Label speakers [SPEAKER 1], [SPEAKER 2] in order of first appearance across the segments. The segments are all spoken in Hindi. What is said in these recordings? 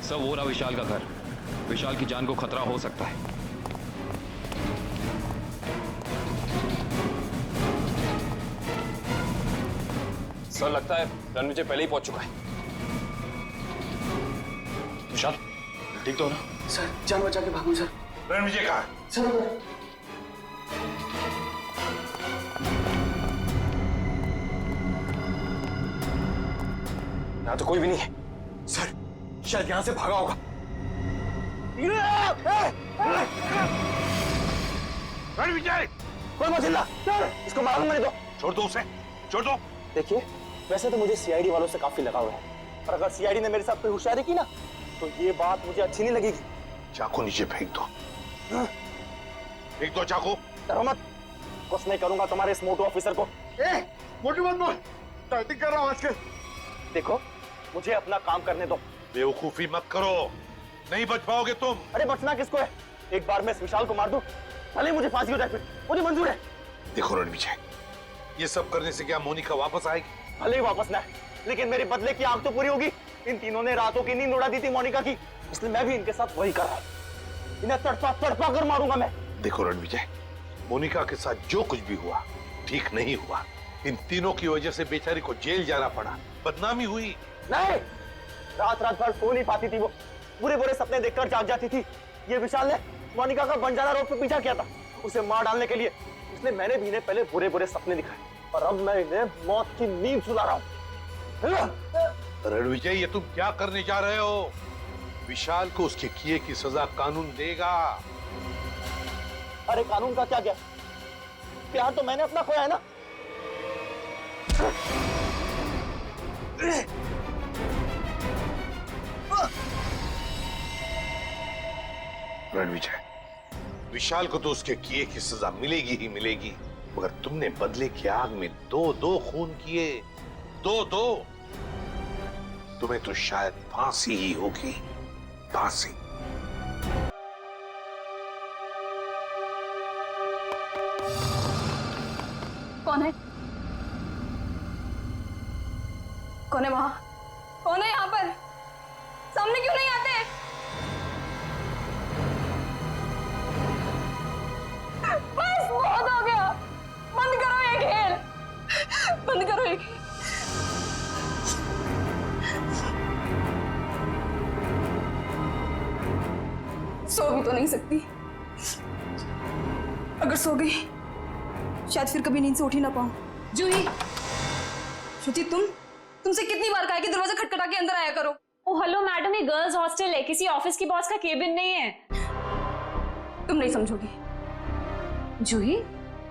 [SPEAKER 1] सब वो रहा विशाल का घर। विशाल की जान को खतरा हो सकता है। सर लगता है रणविजय पहले ही पहुंच चुका है। विशाल ठीक तो हो ना?
[SPEAKER 2] सर जान बचा के भागो सर।
[SPEAKER 3] रणविजय कहाँ है?
[SPEAKER 2] सर
[SPEAKER 1] यहाँ तो कोई भी नहीं है।
[SPEAKER 2] सर शायद यहाँ से भागा होगा।
[SPEAKER 3] रणविजय
[SPEAKER 2] कोई मत हिलना सर, इसको मारूंगा नहीं तो।
[SPEAKER 3] छोड़ दो उसे, छोड़ दो।
[SPEAKER 2] देखिए वैसे तो मुझे सीआईडी वालों से काफी लगाव है, पर अगर सीआईडी ने मेरे साथ कोई होशियारी की ना तो ये बात मुझे अच्छी नहीं लगेगी।
[SPEAKER 3] चाकू नीचे फेंक दो, फेंक दो चाकू।
[SPEAKER 2] डरो मत, कुछ नहीं करूंगा तुम्हारे इस मोटू ऑफिसर को।
[SPEAKER 3] मोटू मत बोल, टाइटिंग कर रहा हूं आजकल।
[SPEAKER 2] देखो मुझे अपना काम करने दो।
[SPEAKER 3] बेवकूफी मत करो, नहीं बच पाओगे तुम।
[SPEAKER 2] अरे बचना किसको है, एक बार मैं इस विशाल को मार दूं भले मुझे फांसी हो जाए, फिर मुझे मंजूर है।
[SPEAKER 3] देखो रणविजय, ये सब करने से क्या मोनिका वापस आएगी?
[SPEAKER 2] भले ही वापस ना है, लेकिन मेरे बदले की आग तो पूरी होगी। इन तीनों ने रातों की नींद उड़ा दी थी मोनिका की, इसलिए मैं भी इनके साथ वही कर रहा हूं। इन्हें तड़पा तड़पा कर मारूंगा मैं।
[SPEAKER 3] देखो रणविजय, मोनिका के साथ जो कुछ भी हुआ ठीक नहीं हुआ। इन तीनों की वजह से बेचारी को जेल जाना पड़ा, बदनामी हुई।
[SPEAKER 2] नहीं, रात रात भर सो नहीं पाती थी वो, बुरे बुरे सपने देखकर जाग जाती थी। ये विशाल ने मोनिका का बंजारा रोड पे पीछा किया था उसे मार डालने के लिए, इसलिए मैंने भी इन्हें पहले बुरे बुरे सपने दिखाए और अब मैं इन्हें मौत की नींद सुला रहा हूं।
[SPEAKER 3] रणविजय ये तुम क्या करने जा रहे हो? विशाल को उसके किए की सजा कानून देगा।
[SPEAKER 2] अरे कानून का क्या गया, प्यार तो मैंने अपना खोया है ना।
[SPEAKER 3] रणविजय, विशाल को तो उसके किए की सजा मिलेगी ही मिलेगी, मगर तुमने बदले की आग में दो खून किए, दो। तुम्हें तो शायद फांसी ही होगी, फांसी।
[SPEAKER 4] कौन है? कौन है वहां? कौन है यहाँ पर? सामने क्यों नहीं आते? बस बहुत हो गया, बंद करो ये खेल, बंद करो ये खेल। सो भी तो नहीं सकती, अगर सो गई शायद फिर कभी नींद से उठ ही ना पाऊं। जूही, श्रुति तुमसे कितनी बार कहा है कि दरवाजा खटखटा के अंदर आया करो।
[SPEAKER 5] ओ हेलो मैडम, ये गर्ल्स हॉस्टल है, किसी ऑफिस की बॉस का केबिन नहीं है।
[SPEAKER 4] तुम नहीं समझोगी।
[SPEAKER 5] जूही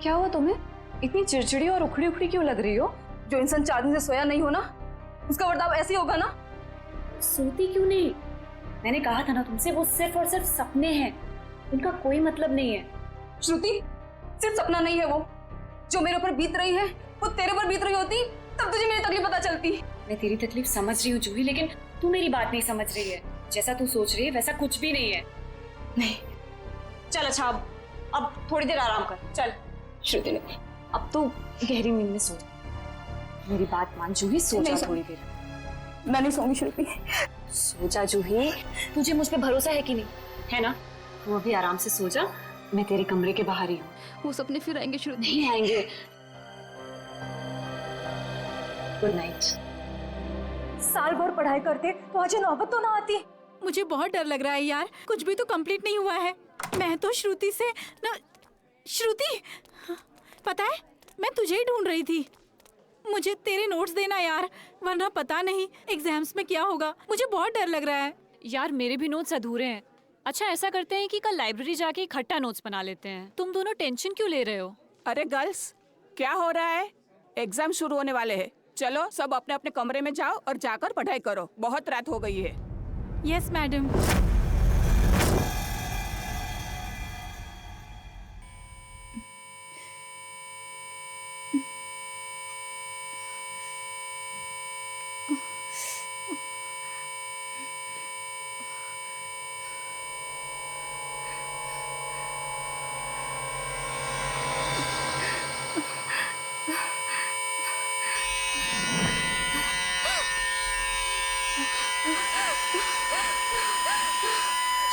[SPEAKER 5] क्या हुआ तुम्हें? इतनी चिड़चिड़ी और उखड़ी उखड़ी क्यों लग रही हो?
[SPEAKER 4] जो इंसान 4 दिन से सोया नहीं हो ना, उसका बर्ताव ऐसे ही होगा ना।
[SPEAKER 5] सोती क्यों नहीं? मैंने कहा था ना तुमसे, वो सिर्फ और सिर्फ सपने हैं, उनका कोई मतलब नहीं है।
[SPEAKER 4] श्रुति सिर्फ सपना नहीं है वो, जो मेरे ऊपर बीत रही है वो तेरे पर बीत रही होती तब तुझे मेरी तकलीफ पता चलती।
[SPEAKER 5] मैं तेरी तकलीफ समझ रही हूँ जूही, लेकिन तू मेरी बात नहीं समझ रही है। जैसा तू सोच रही है वैसा कुछ भी नहीं है।
[SPEAKER 4] नहीं चल, अच्छा अब थोड़ी देर आराम कर। चल श्रुति ने
[SPEAKER 5] अब तो गहरी नींद में सो जा। मेरी बात मान जूही, सो जा थोड़ी देर।
[SPEAKER 4] मैं नहीं सोऊंगी श्रुति।
[SPEAKER 5] सो जा जूही, तुझे मुझ पे भरोसा है कि नहीं? है ना? तू अभी आराम से सो जा, मैं तेरे कमरे के बाहर ही हूँ।
[SPEAKER 4] वो सपने फिर आएंगे श्रुति।
[SPEAKER 5] नहीं आएंगे। Good night.
[SPEAKER 4] साल भर पढ़ाई करते तो आज नौबत तो ना आती।
[SPEAKER 6] मुझे बहुत डर लग रहा है यार, कुछ भी तो कंप्लीट नहीं हुआ है। मैं तो श्रुति से न... श्रुति, पता है मैं तुझे ही ढूंढ रही थी। मुझे तेरे नोट्स देना यार, वरना पता नहीं एग्जाम्स में क्या होगा। मुझे बहुत डर लग रहा है
[SPEAKER 5] यार, मेरे भी नोट्स अधूरे हैं। अच्छा ऐसा करते हैं कि कल लाइब्रेरी जाके इकट्ठा नोट्स बना लेते हैं। तुम दोनों टेंशन क्यों ले रहे हो?
[SPEAKER 6] अरे गर्ल्स, क्या हो रहा है? एग्जाम शुरू होने वाले हैं। चलो सब अपने अपने कमरे में जाओ और जाकर पढ़ाई करो, बहुत रात हो गई है। Yes madam.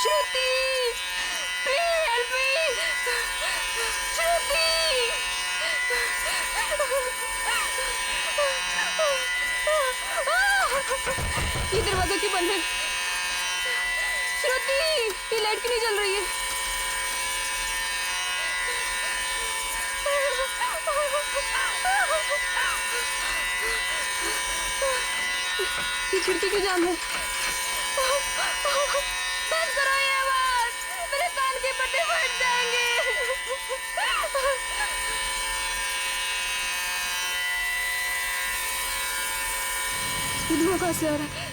[SPEAKER 6] Shruti please help me Shruti ये दरवाजा क्यों बंद है श्रुति ये लाइट क्यों नहीं जल रही है ये खिड़की क्यों जाम है बंद करो ये आवाज मेरे कान के पट्टे फट जाएंगे ये धुआं कहाँ से आ रहा है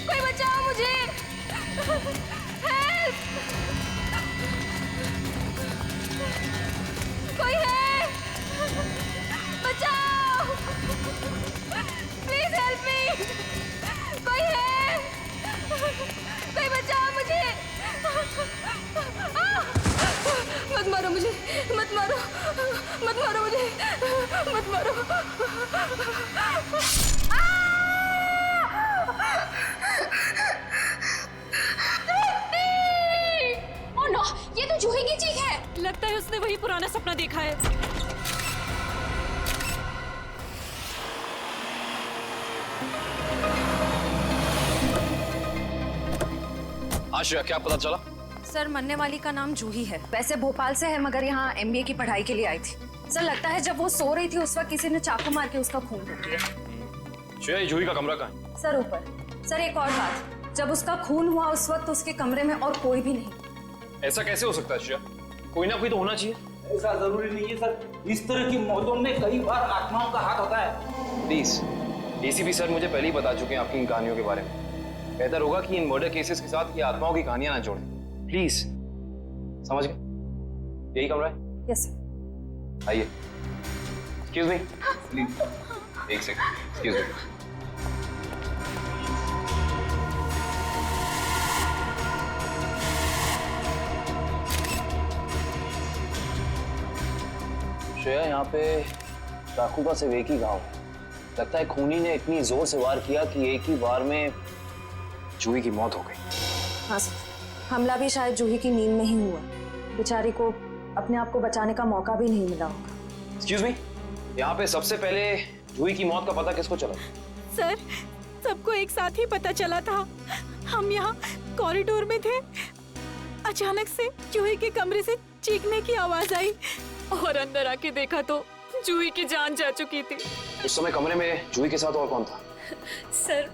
[SPEAKER 6] कोई बचाओ मुझे हेल्प कोई है बचाओ प्लीज हेल्प मी कोई है कोई बचाओ मुझे मत मारो मुझे मत मारो मत मारो मुझे मत मारो
[SPEAKER 5] ओह नो, ये तो जूही की चीख है।
[SPEAKER 6] लगता है उसने वही पुराना सपना देखा है
[SPEAKER 1] आश्रया क्या पता चला?
[SPEAKER 5] सर मरने वाली का नाम जूही है। वैसे भोपाल से है मगर यहाँ MBA की पढ़ाई के लिए आई थी। सर लगता है जब वो सो रही थी उस वक्त किसी ने चाकू मार के उसका खून कर दिया।
[SPEAKER 1] श्रेया, जूही का कमरा कहाँ है?
[SPEAKER 5] सर ऊपर। सर एक और बात, जब उसका खून हुआ उस वक्त उसके कमरे में और कोई भी नहीं।
[SPEAKER 1] ऐसा कैसे हो सकता है श्रेया? कोई ना कोई तो होना चाहिए।
[SPEAKER 7] ऐसा जरूरी नहीं है सर, इस तरह की मौतों में कई बार आत्माओं का हाथ होता है।
[SPEAKER 1] प्लीज ACP सर मुझे पहले ही बता चुके हैं आपकी इन कहानियों के बारे में। बेहतर होगा कि इन मर्डर केसेस के साथ ये आत्माओं की कहानियां ना जोड़ें। प्लीज, समझ गए? यही कमरा है?
[SPEAKER 5] Yes sir.
[SPEAKER 1] आइए। एक्सक्यूज मी प्लीज, एक सेकंड, एक्सक्यूज मी। श्रेया, यहाँ पे चाकू का सिर्फ एक ही घाव है। लगता है खूनी ने इतनी जोर से वार किया कि एक ही बार में जूही की मौत हो गई।
[SPEAKER 5] हाँ सर, हमला भी शायद जूही की नींद में ही हुआ। बेचारी को अपने आप को बचाने का मौका भी नहीं मिला होगा।
[SPEAKER 1] एक्सक्यूज मी, यहाँ पे सबसे पहले जूही की मौत का पता किसको चला?
[SPEAKER 6] सर सबको एक साथ ही पता चला था। हम यहाँ कॉरिडोर में थे, अचानक से जूही के कमरे से चीखने की आवाज आई और अंदर आके देखा तो जूही की जान जा चुकी थी।
[SPEAKER 1] उस समय कमरे में जूही के साथ और कौन था?
[SPEAKER 6] सर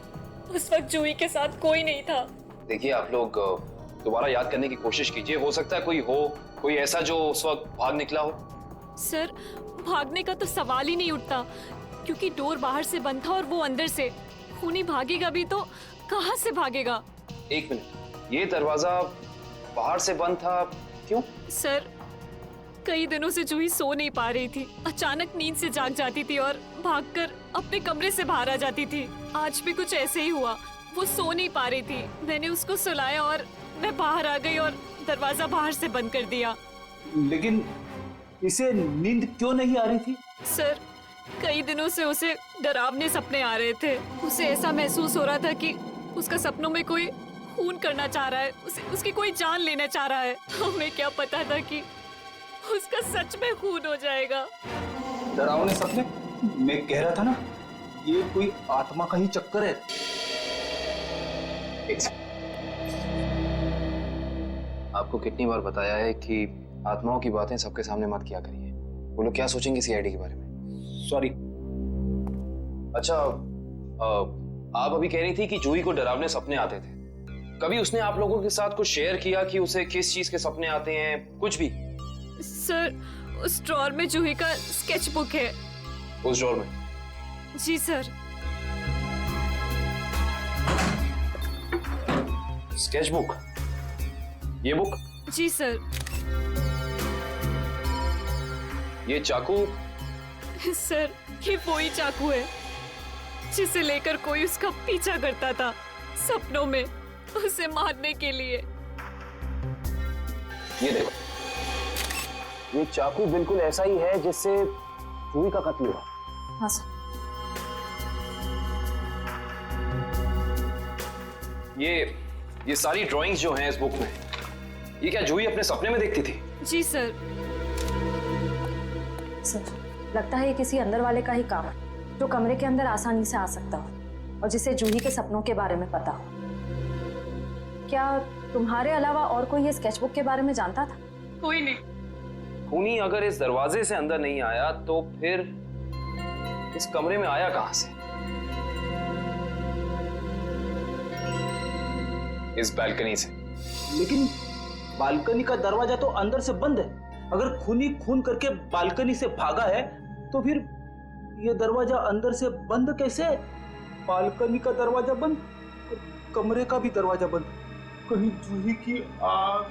[SPEAKER 6] उस वक्त जूही के साथ कोई नहीं था।
[SPEAKER 1] देखिए, आप लोग दोबारा याद करने की कोशिश कीजिए। हो सकता है कोई ऐसा जो उस वक्त भाग निकला हो।
[SPEAKER 6] सर भागने का तो सवाल ही नहीं उठता, क्योंकि डोर बाहर से बंद था और वो अंदर से। खूनी भागेगा भी तो कहाँ से भागेगा?
[SPEAKER 1] एक मिनट, ये दरवाजा बाहर से बंद था, क्यों?
[SPEAKER 6] सर कई दिनों से जूही सो नहीं पा रही थी। अचानक नींद से जाग जाती थी और भागकर अपने कमरे से बाहर आ जाती थी। आज भी कुछ ऐसे ही हुआ। वो सो नहीं पा रही थी, मैंने उसको सुलाया और मैं बाहर आ गई और दरवाजा बाहर से बंद कर दिया।
[SPEAKER 7] लेकिन इसे नींद क्यों नहीं आ रही थी?
[SPEAKER 6] सर कई दिनों से उसे डरावने सपने आ रहे थे। उसे ऐसा महसूस हो रहा था कि उसका सपनों में कोई खून करना चाह रहा है, उसकी कोई जान लेना चाह रहा है। हमें क्या पता था कि उसका सच में खून हो जाएगा।
[SPEAKER 7] डरावने सपने? मैं कह रहा था ना, ये कोई आत्मा का ही चक्कर है।
[SPEAKER 1] आपको कितनी बार बताया है कि आत्माओं की बातें सबके सामने मत किया करिए। वो लोग क्या सोचेंगे CID के बारे में?
[SPEAKER 7] सॉरी।
[SPEAKER 1] अच्छा, आप अभी कह रही थी कि जूही को डरावने सपने आते थे। कभी उसने आप लोगों के साथ कुछ शेयर किया कि उसे किस चीज के सपने आते हैं? कुछ भी?
[SPEAKER 6] सर उस ड्रॉर में जूही का स्केच बुक है।
[SPEAKER 1] उस ड्रॉर में?
[SPEAKER 6] जी सर।
[SPEAKER 1] Sketch book? ये बुक?
[SPEAKER 5] जी सर।
[SPEAKER 1] ये चाकू
[SPEAKER 5] सर ये वही चाकू है जिसे लेकर कोई उसका पीछा करता था सपनों में उसे मारने के लिए।
[SPEAKER 1] ये देखो, ये चाकू बिल्कुल ऐसा ही है जिससे जूही का कत्ल हुआ।
[SPEAKER 5] हाँ सर।
[SPEAKER 1] ये सारी ड्राइंग्स जो हैं इस बुक में, ये क्या जूही अपने सपने में देखती थी?
[SPEAKER 5] जी सर। सर लगता है ये किसी अंदर वाले का ही काम है जो कमरे के अंदर आसानी से आ सकता हो और जिसे जूही के सपनों के बारे में पता हो। क्या तुम्हारे अलावा और कोई ये स्केचबुक के बारे में जानता था?
[SPEAKER 6] कोई नहीं।
[SPEAKER 1] खूनी अगर इस दरवाजे से अंदर नहीं आया तो फिर इस कमरे में आया कहां से? इस बालकनी से।
[SPEAKER 7] लेकिन बालकनी का दरवाजा तो अंदर से बंद है। अगर खूनी खून करके बालकनी से भागा है तो फिर ये दरवाजा अंदर से बंद कैसे? बालकनी का दरवाजा बंद, कमरे का भी दरवाजा बंद। कहीं जूही की आग।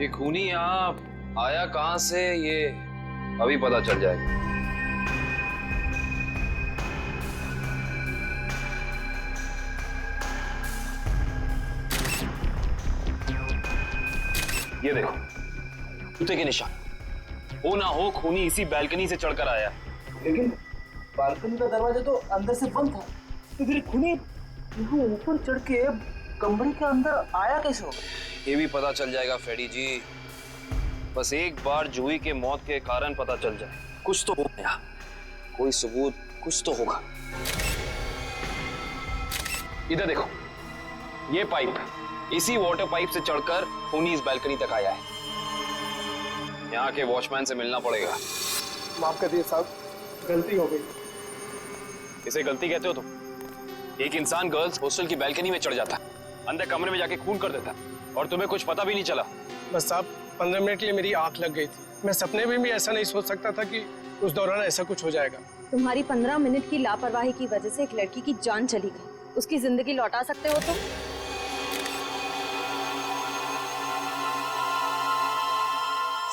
[SPEAKER 1] ये खूनी यहाँ आया कहां से, ये अभी पता चल जाएगा। ये देखो, जूते के निशान। हो ना हो खूनी इसी बालकनी से चढ़कर आया।
[SPEAKER 7] लेकिन बालकनी का दरवाजा तो अंदर से बंद था, तो फिर खूनी यहाँ ऊपर चढ़ के कमरे के अंदर आया कैसे होगा?
[SPEAKER 1] ये भी पता चल जाएगा फ्रेडी जी। बस एक बार जूही के मौत के कारण पता चल जाए, कुछ तो होगा यहाँ, कोई सबूत कुछ तो होगा। इधर देखो, ये पाइप, इसी वाटर पाइप से चढ़कर खूनी इस बालकनी तक आया है। यहाँ के वॉचमैन से मिलना पड़ेगा।
[SPEAKER 2] माफ कर दिए साहब, गलती हो गई।
[SPEAKER 1] इसे गलती कहते हो तुम? एक इंसान गर्ल्स हॉस्टल की बालकनी में चढ़ जाता, अंदर कमरे में जाके खून कर देता और तुम्हें कुछ पता भी नहीं चला।
[SPEAKER 8] बस साहब 15 मिनट के लिए मेरी आंख लग गई थी। मैं सपने में भी ऐसा नहीं सोच सकता था कि उस दौरान ऐसा कुछ हो जाएगा।
[SPEAKER 5] तुम्हारी 15 मिनट की लापरवाही की वजह से एक लड़की की जान चली गई, उसकी जिंदगी लौटा सकते हो तुम?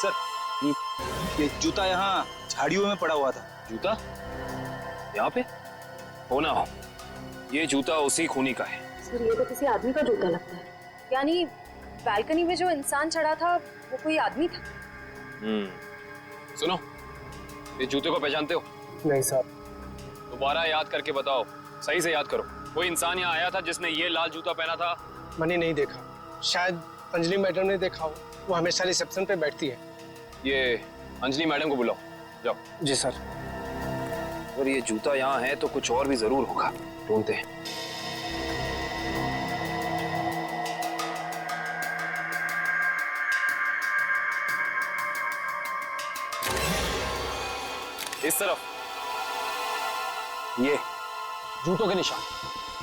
[SPEAKER 7] सर ये जूता यहाँ झाड़ियों में पड़ा हुआ था।
[SPEAKER 1] जूता यहाँ पे? हो ना हो, ये जूता उसी खूनी का है।
[SPEAKER 5] सर ये तो किसी आदमी का जूता लगता है। यानी बालकनी में जो इंसान चढ़ा था वो कोई आदमी था?
[SPEAKER 1] सुनो, ये जूते को पहचानते हो?
[SPEAKER 8] नहीं साहब।
[SPEAKER 1] दोबारा याद करके बताओ, सही से याद करो। कोई इंसान यहाँ आया था जिसने ये लाल जूता पहना था?
[SPEAKER 8] मैंने नहीं देखा, शायद अंजलि मैडम ने देखा हो, वो हमेशा रिसेप्शन पे बैठती है।
[SPEAKER 1] ये अंजलि मैडम को बुलाओ, जाओ।
[SPEAKER 8] जी सर।
[SPEAKER 1] अगर ये जूता यहाँ है तो कुछ और भी जरूर होगा, ढूंढते हैं। इस तरफ ये जूतों के निशान।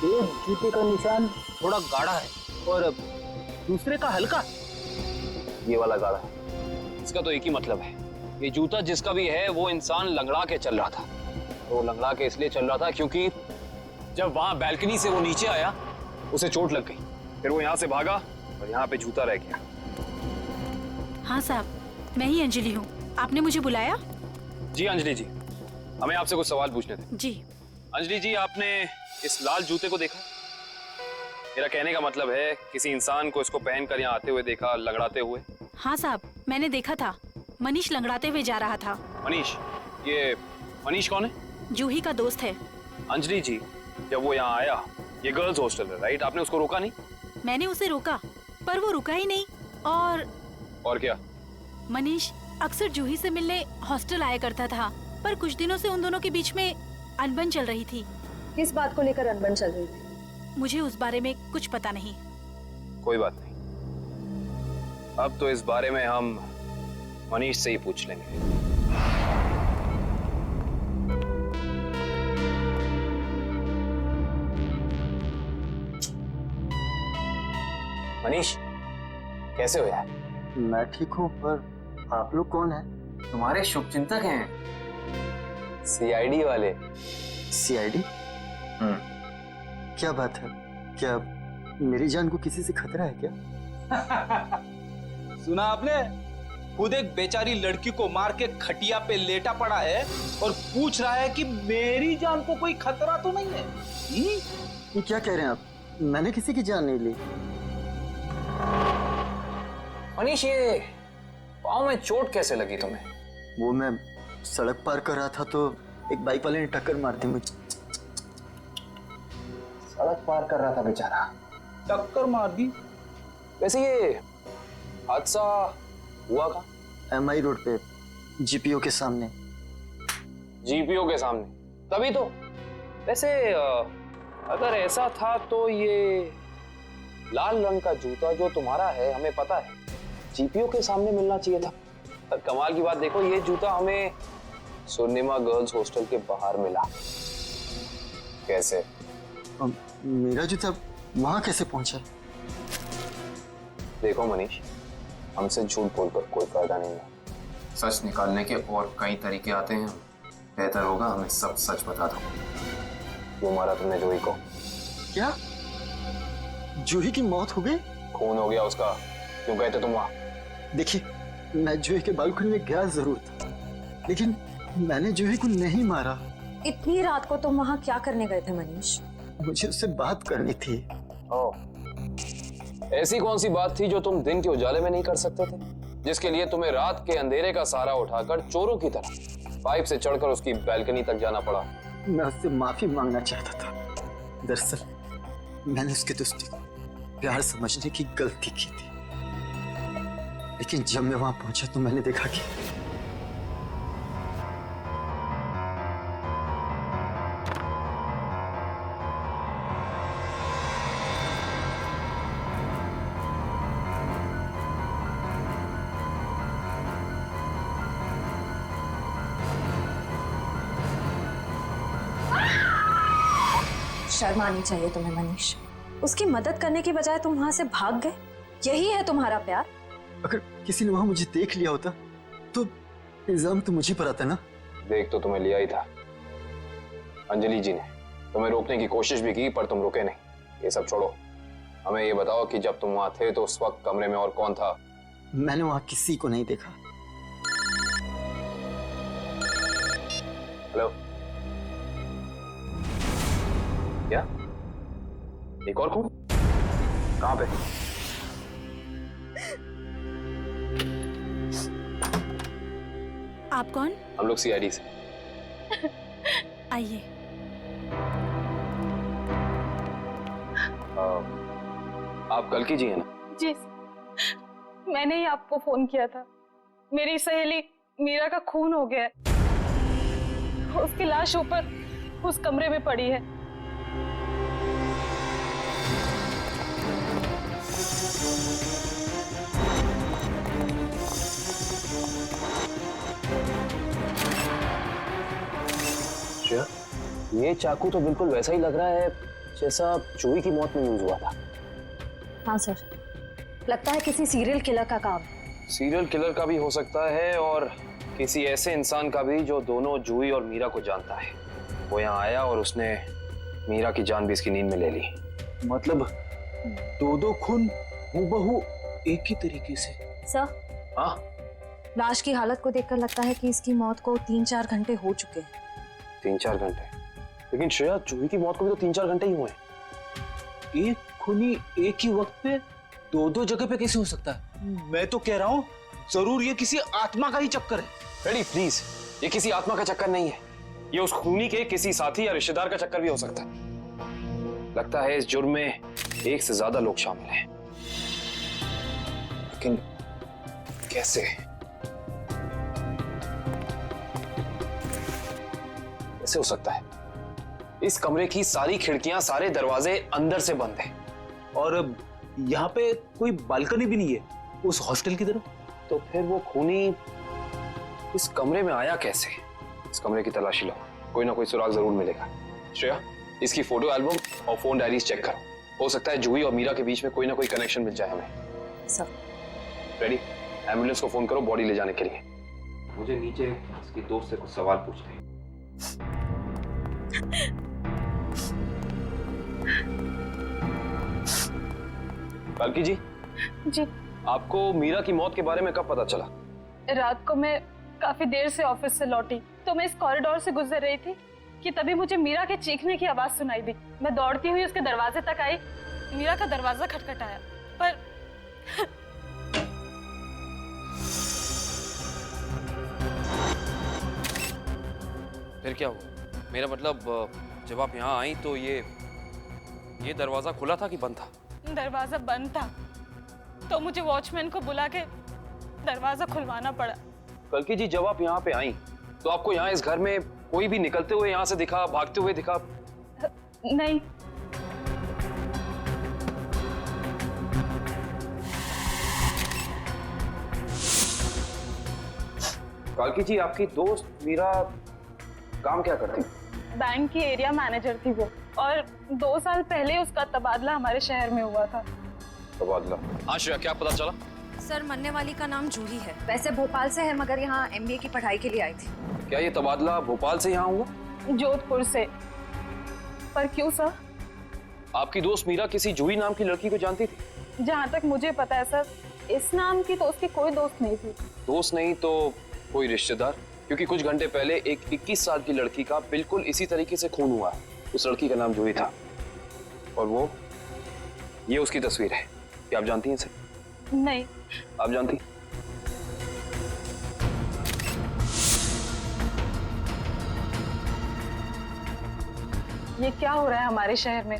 [SPEAKER 7] एक जूते का निशान थोड़ा गाढ़ा है और दूसरे का हल्का।
[SPEAKER 1] ये वाला गाढ़ा है। इसका तो एक ही मतलब है, ये जूता जिसका भी है वो इंसान लंगड़ा के चल रहा था। वो लंगड़ा के इसलिए चल रहा था क्योंकि जब वहां बालकनी से वो नीचे आया उसे चोट लग गई, फिर वो यहाँ से भागा और यहाँ पे जूता रह गया।
[SPEAKER 6] हाँ साहब, मैं ही अंजलि हूँ। आपने मुझे बुलाया?
[SPEAKER 1] जी अंजलि जी, हमें आपसे कुछ सवाल पूछने थे।
[SPEAKER 6] जी।
[SPEAKER 1] अंजलि जी, आपने इस लाल जूते को देखा? मेरा कहने का मतलब है किसी इंसान को इसको पहनकर यहाँ आते हुए देखा, लंगड़ाते हुए?
[SPEAKER 6] हाँ साहब, मैंने देखा था। मनीष लंगड़ाते हुए जा रहा था।
[SPEAKER 1] मनीष? ये मनीष कौन है?
[SPEAKER 6] जूही का दोस्त है।
[SPEAKER 1] अंजलि जी, जब वो यहाँ आया, ये गर्ल्स हॉस्टल है राइट, आपने उसको रोका नहीं?
[SPEAKER 6] मैंने उसे रोका पर वो रुका ही नहीं।
[SPEAKER 1] और क्या?
[SPEAKER 6] मनीष अक्सर जूही से मिलने हॉस्टल आया करता था, पर कुछ दिनों से उन दोनों के बीच में अनबन चल रही थी।
[SPEAKER 5] किस बात को लेकर अनबन चल रही थी?
[SPEAKER 6] मुझे उस बारे में कुछ पता नहीं।
[SPEAKER 1] कोई बात नहीं, अब तो इस बारे में हम मनीष से ही पूछ लेंगे। मनीष, कैसे हो यार?
[SPEAKER 9] मैं ठीक हूँ, पर आप लोग कौन हैं?
[SPEAKER 1] तुम्हारे शुभचिंतक हैं, सीआईडी वाले।
[SPEAKER 9] सीआईडी? क्या बात है? क्या मेरी जान को किसी से खतरा है क्या?
[SPEAKER 7] सुना आपने? खुद एक बेचारी लड़की को मार के खटिया पे लेटा पड़ा है और पूछ रहा है कि मेरी जान को कोई खतरा तो नहीं है।
[SPEAKER 9] ये क्या कह रहे हैं आप? मैंने किसी की जान नहीं ली।
[SPEAKER 1] मनीष, ये पाँव में चोट कैसे लगी तुम्हें?
[SPEAKER 9] वो मैं सड़क पार कर रहा था तो एक बाइक वाले ने टक्कर मार दी मुझे।
[SPEAKER 1] सड़क पार कर रहा था बेचारा,
[SPEAKER 7] टक्कर मार दी?
[SPEAKER 1] वैसे ये हादसा हुआ कहाँ?
[SPEAKER 9] MI रोड पे, GPO के सामने।
[SPEAKER 1] जीपीओ के सामने? तभी तो। वैसे अगर ऐसा था तो ये लाल रंग का जूता जो तुम्हारा है, हमें पता है जीपीओ के सामने मिलना चाहिए था। पर कमाल की बात देखो, ये जूता हमें स्वर्णिमा गर्ल्स हॉस्टल के बाहर मिला। कैसे?
[SPEAKER 9] मेरा जूता वहां कैसे पहुंचा?
[SPEAKER 1] देखो मनीष, हमसे झूठ बोलकर कोई फायदा नहीं है। सच निकालने के और कई तरीके आते हैं। बेहतर होगा हमें सब सच बता दो। क्यों मारा तुमने जूही को?
[SPEAKER 9] क्या जूही की मौत हो गई?
[SPEAKER 1] खून हो गया उसका। क्यों गए थे तुम वहां?
[SPEAKER 9] देखिए, मैं जूही के बालकनी में गया जरूर था, लेकिन मैंने जूही को नहीं मारा।
[SPEAKER 5] इतनी रात को तुम वहां क्या करने गए थे मनीष?
[SPEAKER 9] मुझे उससे बात करनी थी।
[SPEAKER 1] ओह, ऐसी कौन सी बात थी जो तुम दिन के उजाले में नहीं कर सकते थे, जिसके लिए तुम्हें रात के अंधेरे का सहारा उठाकर चोरों की तरह पाइप से चढ़कर उसकी बालकनी तक जाना पड़ा?
[SPEAKER 9] मैं उससे माफी मांगना चाहता था। दरअसल मैंने उसके दोस्ती को प्यार समझने की गलती की थी, लेकिन जब मैं वहां पहुंचा तो मैंने देखा कि
[SPEAKER 5] शर्म आनी चाहिए तुम्हें मनीष। उसकी मदद करने की बजाय तुम वहां से भाग गए। यही है तुम्हारा प्यार?
[SPEAKER 9] अगर किसी ने वहां मुझे देख लिया होता तो इल्जाम तो मुझे पर आता ना।
[SPEAKER 1] देख तो तुम्हें लिया ही था। अंजलि जी ने तुम्हें रोकने की कोशिश भी की, पर तुम रुके नहीं। ये सब छोड़ो, हमें ये बताओ कि जब तुम वहां थे तो उस वक्त कमरे में और कौन था?
[SPEAKER 9] मैंने वहां किसी को नहीं देखा।
[SPEAKER 1] हेलो? क्या? एक और खून? कहां पे?
[SPEAKER 6] आप कौन?
[SPEAKER 1] हम लोग CID से।
[SPEAKER 6] आइए।
[SPEAKER 1] आप कल की जी हैं ना?
[SPEAKER 4] जी, मैंने ही आपको फोन किया था। मेरी सहेली मीरा का खून हो गया है। उसकी लाश ऊपर उस कमरे में पड़ी है।
[SPEAKER 1] ये चाकू तो बिल्कुल वैसा ही लग रहा है जैसा जूही की मौत में यूज हुआ था।
[SPEAKER 5] हाँ सर, लगता है किसी सीरियल किलर का काम।
[SPEAKER 1] सीरियल किलर का भी हो सकता है, और किसी ऐसे इंसान का भी जो दोनों जूही और मीरा को जानता है। वो यहाँ आया और उसने मीरा की जान भी इसकी नींद में ले ली।
[SPEAKER 7] मतलब दो खून हूबहू एक ही तरीके से?
[SPEAKER 5] सर,
[SPEAKER 1] हाँ,
[SPEAKER 5] लाश की हालत को देखकर लगता है कि इसकी मौत को 3-4 घंटे हो चुके हैं।
[SPEAKER 1] 3-4 घंटे? लेकिन श्रेया, जूही की मौत को भी तो 3-4 घंटे ही हुए।
[SPEAKER 7] एक खूनी एक ही वक्त पे दो जगह पे कैसे हो सकता है? मैं तो कह रहा हूँ जरूर ये किसी आत्मा का ही चक्कर है।
[SPEAKER 1] रेडी प्लीज, ये किसी आत्मा का चक्कर नहीं है। ये उस खूनी के किसी साथी या रिश्तेदार का चक्कर भी हो सकता है। लगता है इस जुर्म में एक से ज्यादा लोग शामिल हैं। लेकिन कैसे? कैसे हो सकता है? इस कमरे की सारी खिड़कियां, सारे दरवाजे अंदर से बंद हैं।
[SPEAKER 7] और यहाँ पे कोई बालकनी भी नहीं है उस हॉस्टल की तरफ।
[SPEAKER 1] तो फिर वो खूनी इस कमरे में आया कैसे? इस कमरे की तलाशी लो, कोई ना कोई सुराग जरूर मिलेगा। श्रेया, इसकी फोटो एल्बम और फोन डायरीज चेक करो। हो सकता है जूही और मीरा के बीच में कोई ना कोई कनेक्शन मिल जाए हमें।
[SPEAKER 5] Sir,
[SPEAKER 1] ready? एम्बुलेंस को फोन करो बॉडी ले जाने के लिए। मुझे नीचे इसकी दोस्त से कुछ सवाल पूछने हैं। कल्कि जी,
[SPEAKER 4] जी,
[SPEAKER 1] आपको मीरा की मौत के बारे में कब पता चला?
[SPEAKER 4] रात को मैं काफी देर से ऑफिस से लौटी तो मैं इस कॉरिडोर से गुजर रही थी कि तभी मुझे मीरा के चीखने की आवाज सुनाई दी। मैं दौड़ती हुई उसके दरवाजे तक आई। मीरा का दरवाजा खटखटाया पर
[SPEAKER 1] फिर क्या हुआ? मेरा मतलब जब आप यहाँ आई तो ये दरवाजा खुला था कि बंद था?
[SPEAKER 4] दरवाजा बंद था तो मुझे वॉचमैन को बुला के दरवाजा खुलवाना पड़ा।
[SPEAKER 1] कल्कि जी, जब आप यहाँ पे आई तो आपको यहाँ इस घर में कोई भी निकलते हुए यहाँ से दिखा, भागते हुए दिखा?
[SPEAKER 4] नहीं।
[SPEAKER 1] कल्कि जी, आपकी दोस्त मीरा काम क्या करती?
[SPEAKER 4] बैंक की एरिया मैनेजर थी वो, और 2 साल पहले उसका तबादला हमारे शहर में हुआ था।
[SPEAKER 1] तबादला? हाँ श्रेया, क्या पता चला?
[SPEAKER 5] सर, मरने वाली का नाम जूही है। वैसे भोपाल से है मगर यहाँ एमबीए की पढ़ाई के लिए आई थी।
[SPEAKER 1] क्या ये तबादला भोपाल से यहाँ हुआ?
[SPEAKER 4] जोधपुर से। पर क्यों सर?
[SPEAKER 1] आपकी दोस्त मीरा किसी जूही नाम की लड़की को जानती थी?
[SPEAKER 4] जहाँ तक मुझे पता है सर, इस नाम की तो उसकी कोई दोस्त नहीं थी।
[SPEAKER 1] दोस्त नहीं तो कोई रिश्तेदार? क्योंकि कुछ घंटे पहले एक 21 साल की लड़की का बिल्कुल इसी तरीके से खून हुआ है। उस लड़की का नाम जूही था और ये उसकी तस्वीर है। क्या आप जानती हैं इसे?
[SPEAKER 4] नहीं।
[SPEAKER 1] आप जानती?
[SPEAKER 4] ये क्या हो रहा है हमारे शहर में?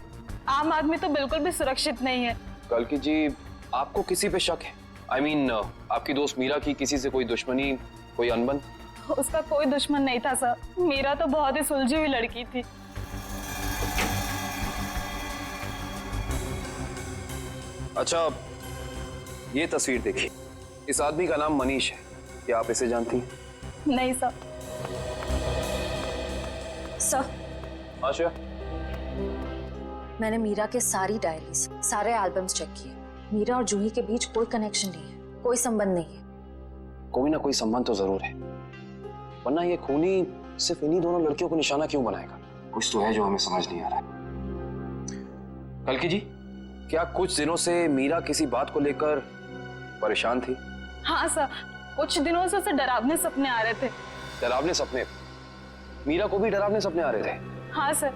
[SPEAKER 4] आम आदमी तो बिल्कुल भी सुरक्षित नहीं है।
[SPEAKER 1] कल्कि जी, आपको किसी पे शक है? I mean, आपकी दोस्त मीरा की किसी से कोई दुश्मनी, कोई अनबन?
[SPEAKER 4] उसका कोई दुश्मन नहीं था सर। मीरा तो बहुत ही सुलझी हुई लड़की थी।
[SPEAKER 1] अच्छा, ये तस्वीर देखिए। इस आदमी का नाम मनीष है। क्या आप इसे जानती हैं?
[SPEAKER 4] नहीं सर।
[SPEAKER 5] सर,
[SPEAKER 1] आशा,
[SPEAKER 5] मैंने मीरा के सारी डायरीज, सारे एल्बम्स चेक किए। मीरा और जूही के बीच कोई कनेक्शन नहीं है, कोई संबंध नहीं है।
[SPEAKER 1] कोई ना कोई संबंध तो जरूर है, वरना ये खूनी सिर्फ इन्हीं दोनों लड़कियों को निशाना क्यों बनाएगा? कुछ तो है जो हमें समझ नहीं आ रहा है। कल्कि जी, क्या कुछ दिनों से मीरा किसी बात को लेकर परेशान थी?
[SPEAKER 4] हाँ सर, कुछ दिनों से उसे डरावने सपने आ रहे थे।
[SPEAKER 1] डरावने सपने? मीरा को भी डरावने सपने आ रहे थे?
[SPEAKER 4] हाँ सर,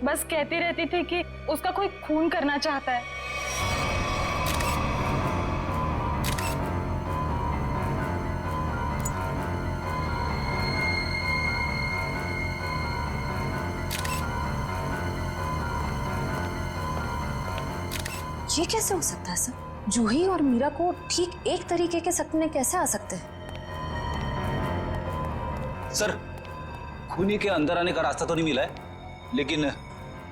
[SPEAKER 4] बस कहती रहती थी कि उसका कोई खून करना चाहता है।
[SPEAKER 5] ये कैसे हो सकता है सर? जूही और मीरा को ठीक एक तरीके के सपने कैसे आ सकते हैं?
[SPEAKER 7] सर, खूनी के अंदर आने का रास्ता तो नहीं मिला है, लेकिन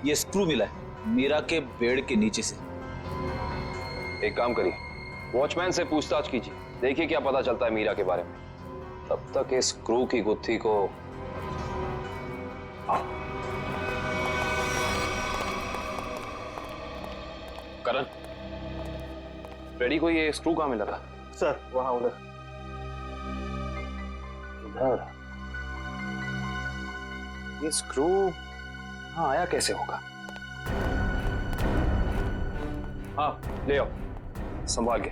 [SPEAKER 7] ये स्क्रू मिला है मीरा के बेड के नीचे से।
[SPEAKER 1] एक काम करिए, वॉचमैन से पूछताछ कीजिए, देखिए क्या पता चलता है मीरा के बारे में। तब तक इस स्क्रू की गुत्थी को करण, रेडी को ये स्क्रू कहाँ मिला था?
[SPEAKER 2] सर, वहां उधर।
[SPEAKER 1] उधर? ये स्क्रू हाँ आया कैसे होगा? हाँ, ले आओ, संभाल के।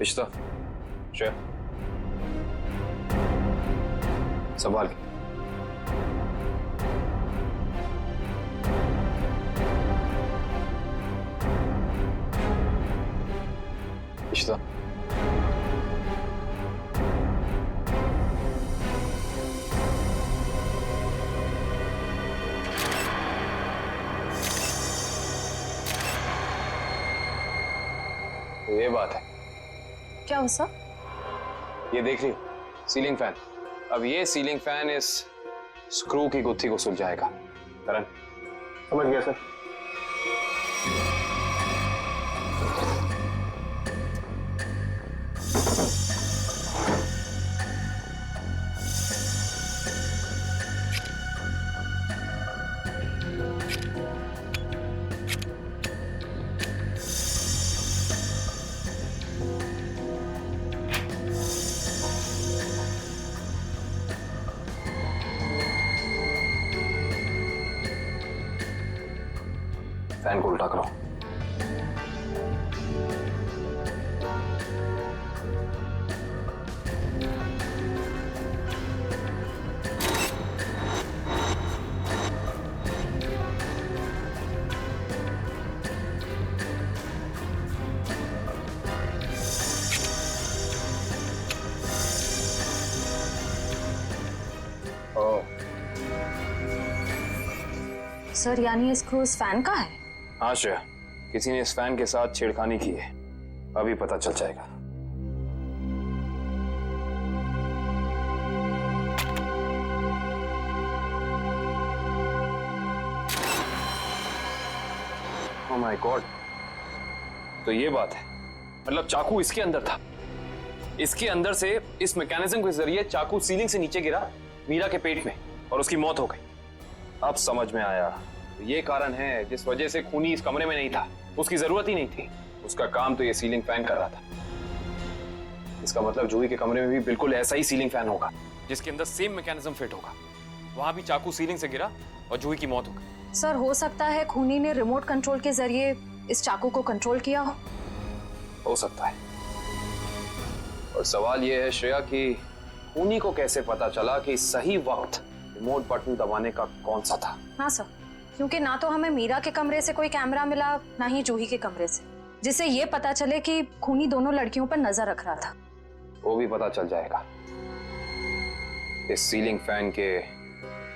[SPEAKER 1] इश्ता, श्रेया, संभाल के। इश्ता, तो ये बात है।
[SPEAKER 5] क्या हो सर?
[SPEAKER 1] ये देख रही हो, सीलिंग फैन। अब ये सीलिंग फैन इस स्क्रू की गुत्थी को सुलझाएगा। करण,
[SPEAKER 2] समझ गया सर।
[SPEAKER 5] सर यानी इसको इस फैन का है?
[SPEAKER 1] हाँ श्रेया, किसी ने इस फैन के साथ छेड़खानी की है, अभी पता चल जाएगा। ओह माय गॉड, तो ये बात है, मतलब चाकू इसके अंदर था। इसके अंदर से इस मैकेनिज्म के जरिए चाकू सीलिंग से नीचे गिरा मीरा के पेट में और उसकी मौत हो गई। अब समझ में आया, तो ये कारण है जिस वजह से खूनी इस कमरे में नहीं था। उसकी जरूरत ही नहीं थी, उसका काम तो ये सीलिंग फैन कर रहा था। इसका मतलब जूही के कमरे में भी बिल्कुल ऐसा ही सीलिंग फैन होगा जिसके अंदर सेम मैकेनिज्म फिट होगा। वहां भी चाकू सीलिंग से गिरा और जूही की मौत हो गई।
[SPEAKER 5] सर हो सकता है खूनी ने रिमोट कंट्रोल के जरिए इस चाकू को कंट्रोल किया
[SPEAKER 1] हो सकता है। और सवाल यह है श्रेया कि खूनी को कैसे पता चला कि सही वक्त रिमोट बटन दबाने का कौन सा था?
[SPEAKER 5] हाँ सर, क्योंकि ना तो हमें मीरा के कमरे से कोई कैमरा मिला, ना ही जूही के कमरे से, जिससे ये पता चले कि खूनी दोनों लड़कियों पर नजर रख रहा था।
[SPEAKER 1] वो भी पता चल जाएगा इस सीलिंग फैन के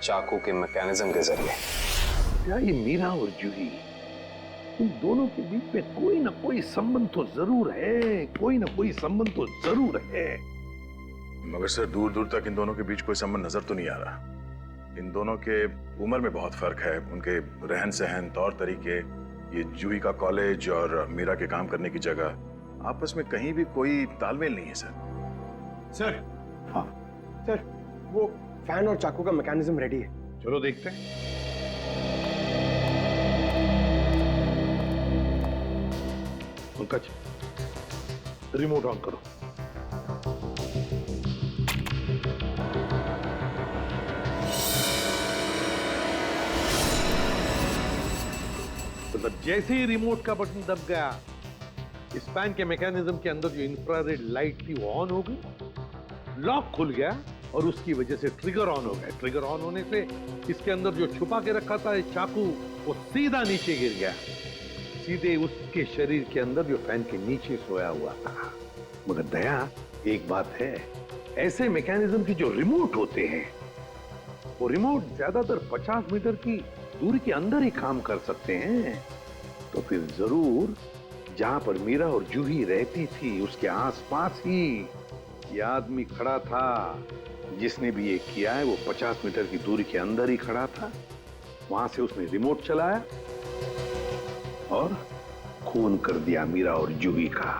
[SPEAKER 1] चाकू के मैकेनिज्म के जरिए।
[SPEAKER 3] क्या ये मीरा और जूही, इन दोनों के बीच में कोई ना कोई संबंध तो जरूर है, कोई ना कोई संबंध तो जरूर है।
[SPEAKER 10] मगर सर दूर दूर तक इन दोनों के बीच कोई संबंध नजर तो नहीं आ रहा। इन दोनों के उम्र में बहुत फर्क है, उनके रहन सहन, तौर तरीके, ये जूही का कॉलेज और मीरा के काम करने की जगह, आपस में कहीं भी कोई तालमेल नहीं है सर।
[SPEAKER 8] सर,
[SPEAKER 3] हाँ
[SPEAKER 8] सर वो फैन और चाकू का मैकेनिज्म रेडी है।
[SPEAKER 3] चलो देखते हैं। पंकज, रिमोट ऑन करो। मतलब जैसे ही रिमोट का बटन दब गया, इस फैन के मैकेनिज्म के अंदर जो इंफ्रारेड लाइट थी वो ऑन हो गई, लॉक खुल गया और उसकी वजह से ट्रिगर ऑन हो गया। ट्रिगर ऑन होने से इसके अंदर जो छुपा के रखा था चाकू, वो सीधा नीचे गिर गया, सीधे उसके शरीर के अंदर जो फैन के नीचे सोया हुआ था। मगर दया, एक बात है, ऐसे मैकेनिज्म के जो रिमोट होते हैं, वो रिमोट ज्यादातर 50 मीटर की दूरी के अंदर ही काम कर सकते हैं। तो फिर जरूर जहां पर मीरा और जूही रहती थी उसके आसपास ही ये आदमी खड़ा था। जिसने भी ये किया है वो 50 मीटर की दूरी के अंदर ही खड़ा था। वहां से उसने रिमोट चलाया और खून कर दिया मीरा और जूही का।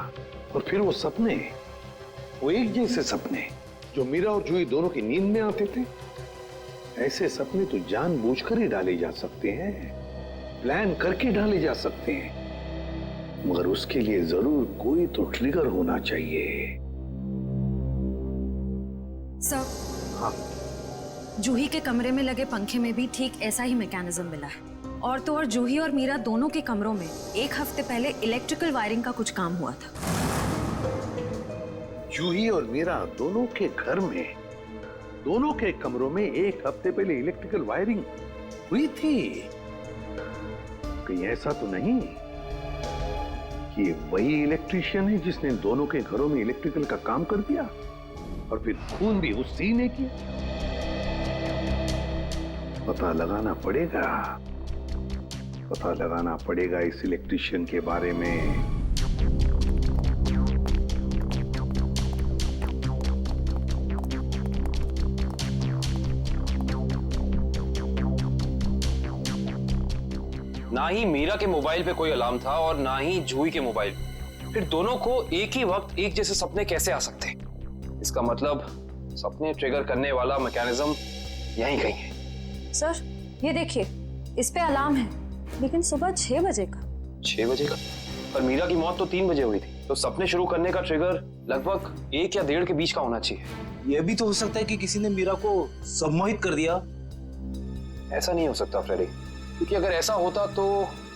[SPEAKER 3] और फिर वो सपने, वो एक जैसे सपने जो मीरा और जूही दोनों की नींद में आते थे, ऐसे सपने तो जानबूझकर ही डाले जा सकते हैं, प्लान करके डाले जा सकते हैं, मगर उसके लिए जरूर कोई तो ट्रिगर होना चाहिए।
[SPEAKER 5] सर,
[SPEAKER 3] हाँ,
[SPEAKER 5] जूही के कमरे में लगे पंखे में भी ठीक ऐसा ही मैकेनिज्म मिला है। और तो और जूही और मीरा दोनों के कमरों में एक हफ्ते पहले इलेक्ट्रिकल वायरिंग का कुछ काम हुआ था।
[SPEAKER 3] जूही और मीरा दोनों के घर में, दोनों के कमरों में एक हफ्ते पहले इलेक्ट्रिकल वायरिंग हुई थी। कहीं ऐसा तो नहीं कि वही इलेक्ट्रिशियन है जिसने दोनों के घरों में इलेक्ट्रिकल का काम कर दिया और फिर खून भी उसी ने किया? पता लगाना पड़ेगा, पता लगाना पड़ेगा इस इलेक्ट्रिशियन के बारे में।
[SPEAKER 1] ना ही मीरा के मोबाइल पे कोई अलार्म था और ना ही जूही के मोबाइल। फिर दोनों को एक ही वक्त एक जैसे सपने कैसे आ सकते? इसका मतलब सपने ट्रिगर करने वाला मैकेनिज्म यहीं कहीं है।
[SPEAKER 5] सर ये देखिए, इस पे अलार्म है, लेकिन सुबह 6 बजे का।
[SPEAKER 1] 6 बजे का? पर मीरा की मौत तो 3 बजे हुई थी, तो सपने शुरू करने का ट्रिगर लगभग 1 या 1.5 के बीच का होना चाहिए।
[SPEAKER 7] यह भी तो हो सकता है कि किसी ने मीरा को सम्मोहित कर दिया।
[SPEAKER 1] ऐसा नहीं हो सकता फ्रेडी, क्योंकि अगर ऐसा होता तो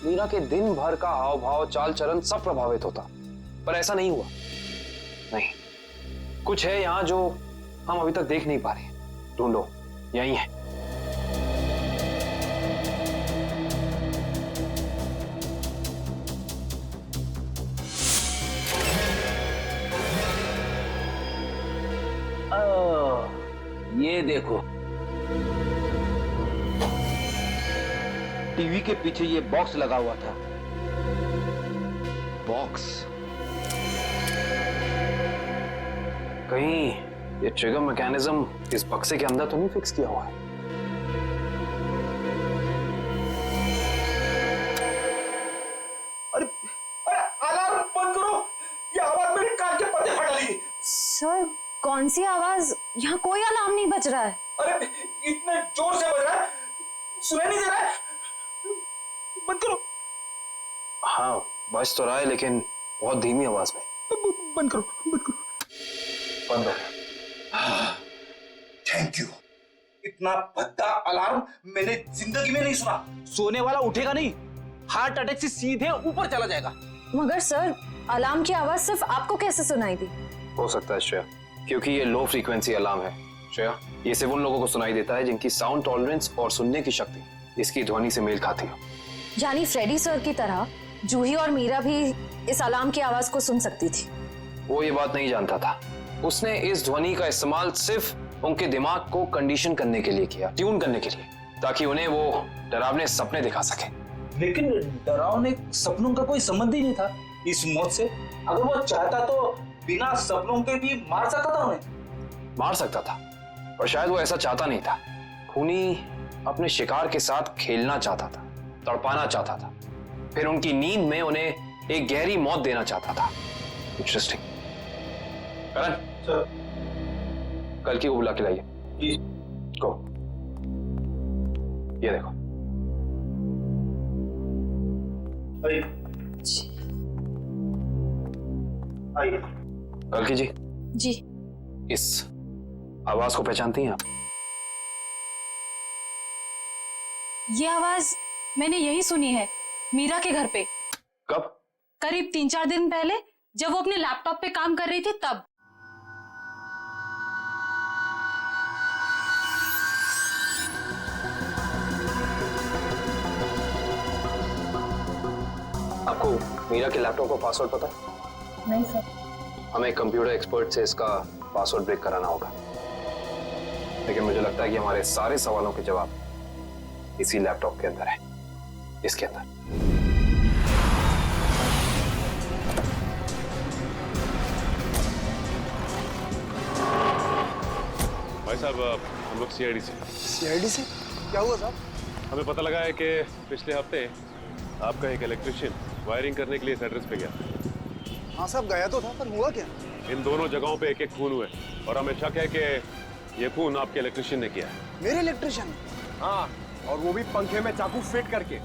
[SPEAKER 1] मीरा के दिन भर का हाव भाव, चाल चलन सब प्रभावित होता, पर ऐसा नहीं हुआ। नहीं, कुछ है यहाँ जो हम अभी तक देख नहीं पा रहे। ढूंढो, यही है।
[SPEAKER 7] ये देखो, टीवी के पीछे ये बॉक्स लगा हुआ था।
[SPEAKER 1] बॉक्स? कहीं ये ट्रिगर मैकेनिज्म इस बक्से के अंदर तो नहीं फिक्स किया हुआ है?
[SPEAKER 7] अरे अरे अलार्म बंद करो, ये आवाज मेरे कान के पर्दे फटा ली।
[SPEAKER 5] सर कौन सी आवाज? यहाँ कोई अलार्म नहीं बज रहा है।
[SPEAKER 7] अरे इतने जोर से बज रहा है, सुनाई नहीं दे रहा है। बंद करो।
[SPEAKER 1] हाँ बज तो रहा है लेकिन बहुत धीमी आवाज में।
[SPEAKER 7] बंद करो, बंद करो।
[SPEAKER 1] बंद हो गया।
[SPEAKER 3] Thank you.
[SPEAKER 7] इतना भद्दा अलार्म मैंने जिंदगी में नहीं सुना। सोने वाला उठेगा नहीं, हार्ट अटैक से सीधे ऊपर चला जाएगा।
[SPEAKER 5] मगर सर अलार्म की आवाज सिर्फ आपको कैसे सुनाई दी?
[SPEAKER 1] हो सकता है श्रेया, क्योंकि ये लो फ्रीक्वेंसी अलार्म है। श्रेया, ये सिर्फ उन लोगों को सुनाई देता है जिनकी साउंड टॉलरेंस और सुनने की शक्ति इसकी ध्वनि से मेल खाती है।
[SPEAKER 5] यानी फ्रेडी सर की तरह जूही और मीरा भी इस अलार्म की आवाज को सुन सकती थी।
[SPEAKER 1] वो ये बात नहीं जानता था। उसने इस ध्वनि का इस्तेमाल सिर्फ उनके दिमाग को कंडीशन करने के लिए किया, ट्यून करने के लिए, ताकि उन्हें वो डरावने सपने दिखा सके।
[SPEAKER 7] लेकिन डरावने सपनों का कोई संबंध ही नहीं था इस मौत से। अगर वो चाहता तो बिना सपनों के भी मार सकता था उन्हें।
[SPEAKER 1] मार सकता था, और शायद वो ऐसा चाहता नहीं था। खूनी अपने शिकार के साथ खेलना चाहता था, तड़पाना चाहता था, फिर उनकी नींद में उन्हें एक गहरी मौत देना चाहता था। इंटरेस्टिंग। करण
[SPEAKER 7] सर,
[SPEAKER 1] कल की को बुला के लाइए।
[SPEAKER 7] जी।
[SPEAKER 1] को ये देखो।
[SPEAKER 7] आइए। आइए।
[SPEAKER 1] कल की जी।
[SPEAKER 5] जी।
[SPEAKER 1] इस आवाज को पहचानती हैं आप?
[SPEAKER 4] ये आवाज मैंने यही सुनी है, मीरा के घर पे।
[SPEAKER 1] कब?
[SPEAKER 4] करीब 3-4 दिन पहले, जब वो अपने लैपटॉप पे काम कर रही थी तब।
[SPEAKER 1] आपको मीरा के लैपटॉप का पासवर्ड पता है?
[SPEAKER 5] नहीं सर।
[SPEAKER 1] हमें कंप्यूटर एक्सपर्ट से इसका पासवर्ड ब्रेक कराना होगा, लेकिन मुझे लगता है कि हमारे सारे सवालों के जवाब इसी लैपटॉप के अंदर है, इसके अंदर।
[SPEAKER 11] भाई साहब, हम लोग सीआईडी से।
[SPEAKER 2] सीआईडी से? क्या हुआ साहब?
[SPEAKER 11] हमें पता लगा है कि पिछले हफ्ते आपका एक इलेक्ट्रिशियन वायरिंग करने के लिए इस एड्रेस पे गया।
[SPEAKER 2] हाँ साहब, गया तो था, पर हुआ क्या?
[SPEAKER 11] इन दोनों जगहों पे एक-एक खून हुए और हमें शक है कि ये खून आपके इलेक्ट्रिशियन ने किया है।
[SPEAKER 2] मेरे इलेक्ट्रिशियन?
[SPEAKER 8] हाँ, और वो भी पंखे में चाकू फिट करके।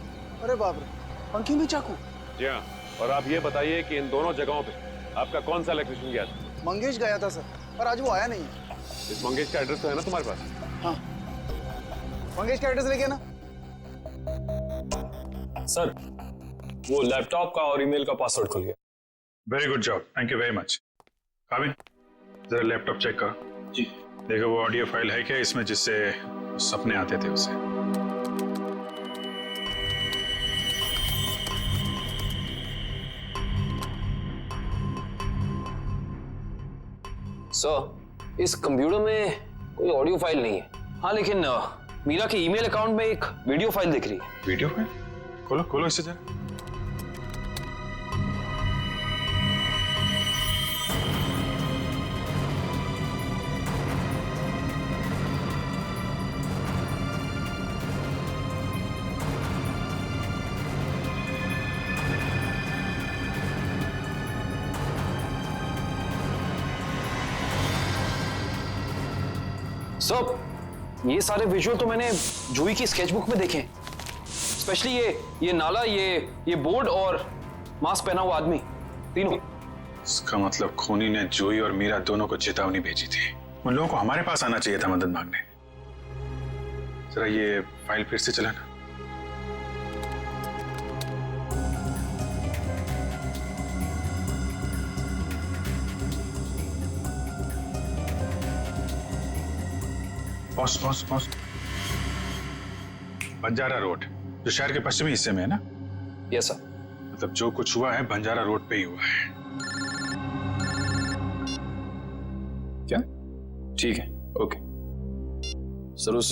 [SPEAKER 2] अरे बाप रे, पंखे में चाकू?
[SPEAKER 11] जी हाँ, और आप ये बताइए कि इन दोनों जगहों पे आपका कौन सा इलेक्ट्रिशियन गया था?
[SPEAKER 2] मंगेश गया था सर, पर आज वो आया नहीं।
[SPEAKER 11] इस मंगेश का एड्रेस तो है ना तुम्हारे पास?
[SPEAKER 2] हाँ, मंगेश का एड्रेस लेके ना।
[SPEAKER 12] सर, वो लैपटॉप का और ईमेल का पासवर्ड खुल गया।
[SPEAKER 10] Very good job, thank you very much. काबिन, जरा लैपटॉप चेक करो।
[SPEAKER 7] जी।
[SPEAKER 10] देखो वो ऑडियो फाइल है क्या इसमें जिससे सपने आते थे उसे।
[SPEAKER 1] सर, इस कंप्यूटर में कोई ऑडियो फाइल नहीं है। हाँ, लेकिन मीरा के ईमेल अकाउंट में एक वीडियो फाइल दिख रही है।
[SPEAKER 10] Video file? खोलो खोलो इसे जरा।
[SPEAKER 1] सर, ये सारे विजुअल तो मैंने जूही की स्केचबुक में देखे हैं। स्पेशली ये नाला, ये बोर्ड और मास्क पहना हुआ आदमी, तीनों।
[SPEAKER 10] इसका मतलब खूनी ने जूही और मीरा दोनों को चेतावनी भेजी थी। उन लोगों को हमारे पास आना चाहिए था मदद मांगने। जरा ये फाइल फिर से चलाना। Pause pause pause. Banjara road, जो शहर के पश्चिमी हिस्से में है ना?
[SPEAKER 1] Yes sir.
[SPEAKER 10] मतलब जो कुछ हुआ है बंजारा रोड पे ही हुआ है।
[SPEAKER 12] क्या? ठीक है, ओके। सर, उस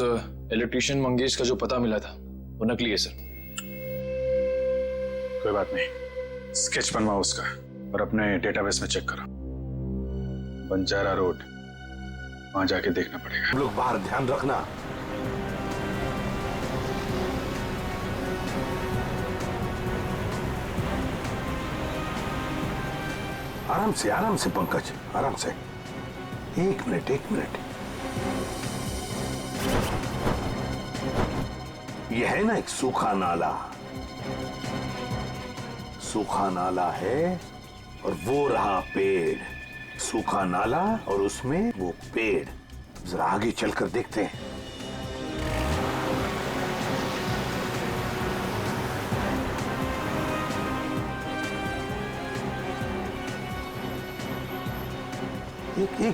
[SPEAKER 12] इलेक्ट्रिशियन मंगेश का जो पता मिला था वो नकली है सर।
[SPEAKER 10] कोई बात नहीं, स्केच बनवाओ उसका और अपने डेटाबेस में चेक करो। बंजारा रोड, वहां जाके देखना पड़ेगा।
[SPEAKER 3] हम लोग बाहर ध्यान रखना। आराम से पंकज, आराम से। एक मिनट। यह है ना एक सूखा नाला है और वो रहा पेड़। सूखा नाला और उसमें वो पेड़। जरा आगे चलकर देखते हैं।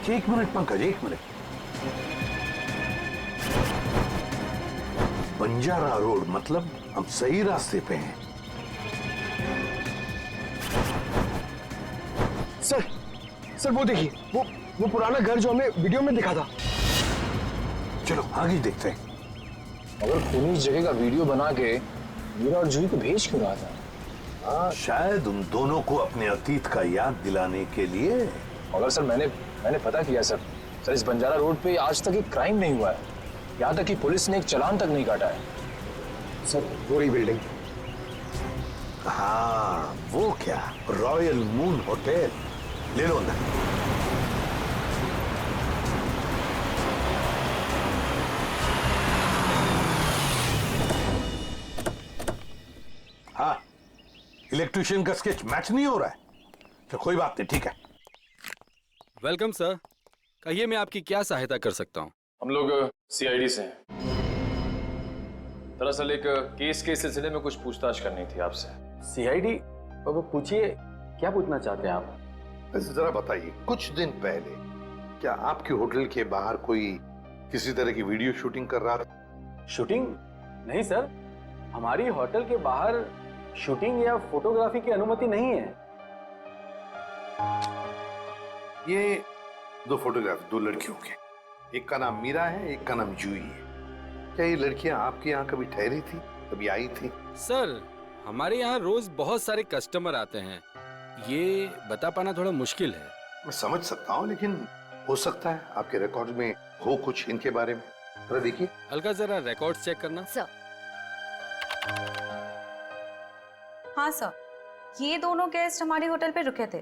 [SPEAKER 3] एक मिनट पंकज, एक मिनट। बंजारा रोड मतलब हम सही रास्ते पे हैं।
[SPEAKER 2] सर वो देखिए, वो पुराना घर जो हमें वीडियो में दिखा था।
[SPEAKER 3] चलो आगे देखते हैं।
[SPEAKER 1] अगर खूनी इस जगह का वीडियो बना के मीरा और जूही को भेज क्यों रहा था?
[SPEAKER 3] हाँ, शायद उन दोनों को अपने अतीत का याद दिलाने के लिए।
[SPEAKER 1] मगर सर मैंने पता किया सर इस बंजारा रोड पे आज तक एक क्राइम नहीं हुआ है। यहाँ तक कि पुलिस ने एक चालान तक नहीं काटा है।
[SPEAKER 2] सर वो रही बिल्डिंग।
[SPEAKER 3] हाँ, वो क्या, रॉयल मून होटल। ले लो अंदर। हाँ, इलेक्ट्रिशियन का स्केच मैच नहीं हो रहा है। तो कोई बात नहीं, ठीक है।
[SPEAKER 13] वेलकम सर, कहिए मैं आपकी क्या सहायता कर सकता हूँ?
[SPEAKER 12] हम लोग सीआईडी से हैं। दरअसल एक केस के सिलसिले में कुछ पूछताछ करनी थी आपसे।
[SPEAKER 2] सीआईडी? बाबा पूछिए, क्या पूछना चाहते हैं आप?
[SPEAKER 3] जरा बताइए, कुछ दिन पहले क्या आपके होटल के बाहर कोई किसी तरह की वीडियो शूटिंग कर रहा था?
[SPEAKER 2] शूटिंग? नहीं सर, हमारी होटल के बाहर शूटिंग या फोटोग्राफी की अनुमति नहीं है।
[SPEAKER 3] ये दो फोटोग्राफ दो लड़कियों के, एक का नाम मीरा है, एक का नाम जूही है। क्या ये लड़कियां आपके यहाँ कभी ठहरी थी, कभी आई थी?
[SPEAKER 13] सर हमारे यहाँ रोज बहुत सारे कस्टमर आते हैं, ये बता पाना थोड़ा मुश्किल है।
[SPEAKER 3] मैं समझ सकता हूँ, लेकिन हो सकता है आपके रिकॉर्ड में हो कुछ इनके बारे में। जरा देखिए।
[SPEAKER 13] अलका जरा रिकॉर्ड चेक करना।
[SPEAKER 14] सर। हाँ सर, ये दोनों गेस्ट हमारे होटल पे रुके थे